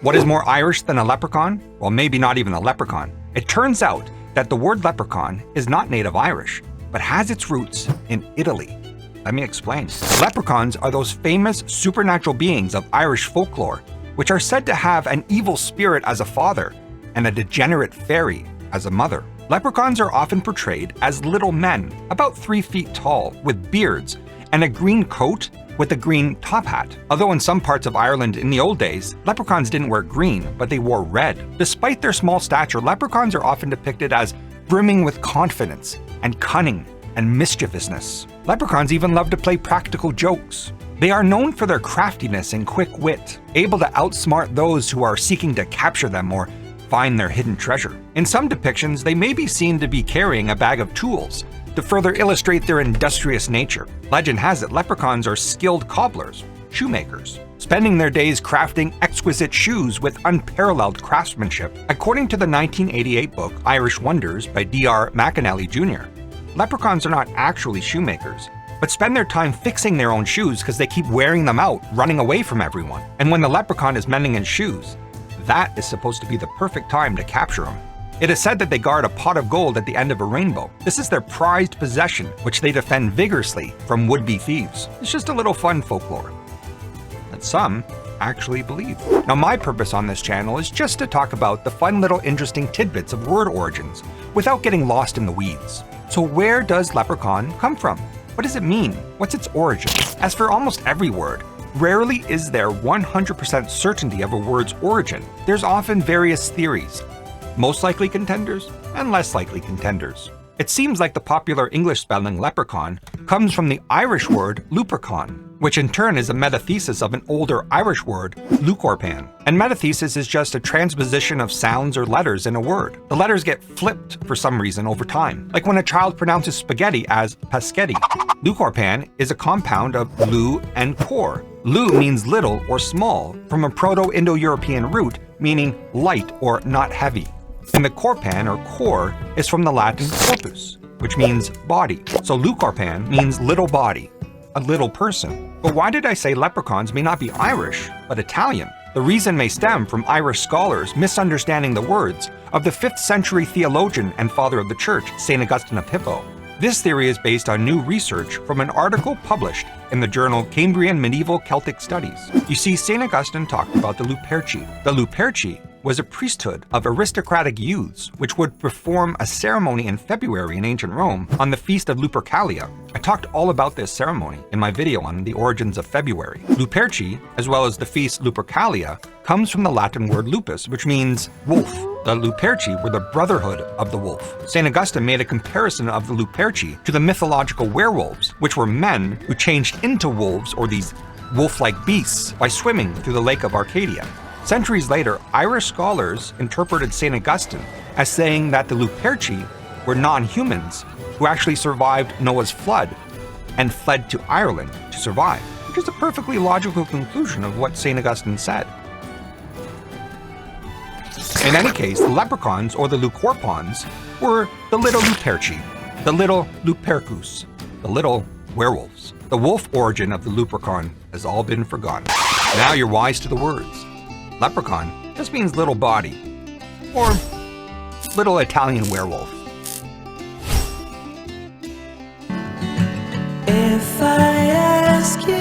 What is more Irish than a leprechaun? Well, maybe not even a leprechaun. It turns out that the word leprechaun is not native Irish, but has its roots in Italy. Let me explain. Leprechauns are those famous supernatural beings of Irish folklore, which are said to have an evil spirit as a father and a degenerate fairy as a mother. Leprechauns are often portrayed as little men, about 3 feet tall, with beards, and a green coat with a green top hat. Although in some parts of Ireland in the old days, leprechauns didn't wear green, but they wore red. Despite their small stature, leprechauns are often depicted as brimming with confidence and cunning and mischievousness. Leprechauns even love to play practical jokes. They are known for their craftiness and quick wit, able to outsmart those who are seeking to capture them or find their hidden treasure. In some depictions, they may be seen to be carrying a bag of tools to further illustrate their industrious nature. Legend has it leprechauns are skilled cobblers, shoemakers, spending their days crafting exquisite shoes with unparalleled craftsmanship. According to the 1988 book Irish Wonders by D.R. McAnally Jr., leprechauns are not actually shoemakers, but spend their time fixing their own shoes because they keep wearing them out, running away from everyone. And when the leprechaun is mending his shoes, that is supposed to be the perfect time to capture him. It is said that they guard a pot of gold at the end of a rainbow. This is their prized possession, which they defend vigorously from would-be thieves. It's just a little fun folklore that some actually believe. Now, my purpose on this channel is just to talk about the fun little interesting tidbits of word origins without getting lost in the weeds. So where does leprechaun come from? What does it mean? What's its origin? As for almost every word, rarely is there 100% certainty of a word's origin. There's often various theories, most likely contenders and less likely contenders. It seems like the popular English spelling leprechaun comes from the Irish word leprechaun, which in turn is a metathesis of an older Irish word, leucorpan. And metathesis is just a transposition of sounds or letters in a word. The letters get flipped for some reason over time, like when a child pronounces spaghetti as paschetti. Leucorpan is a compound of leu and cor. Leu means little or small, from a Proto-Indo-European root meaning light or not heavy. And the corpan or core is from the Latin corpus, which means body. So leucorpan means little body, a little person. But why did I say leprechauns may not be Irish, but Italian? The reason may stem from Irish scholars misunderstanding the words of the 5th century theologian and father of the church, St. Augustine of Hippo. This theory is based on new research from an article published in the journal Cambrian Medieval Celtic Studies. You see, St. Augustine talked about the Luperci. The Luperci was a priesthood of aristocratic youths which would perform a ceremony in February in ancient Rome on the feast of Lupercalia. I talked all about this ceremony in my video on the origins of February. Luperci, as well as the feast Lupercalia, comes from the Latin word lupus, which means wolf. The Luperci were the brotherhood of the wolf. St. Augustine made a comparison of the Luperci to the mythological werewolves, which were men who changed into wolves or these wolf-like beasts by swimming through the lake of Arcadia. Centuries later, Irish scholars interpreted St. Augustine as saying that the Luperci were non-humans who actually survived Noah's flood and fled to Ireland to survive, which is a perfectly logical conclusion of what St. Augustine said. In any case, the leprechauns or the leucorpans were the little Luperci, the little Lupercus, the little werewolves. The wolf origin of the leprechaun has all been forgotten. Now you're wise to the words. Leprechaun just means little body, or little Italian werewolf. If I ask you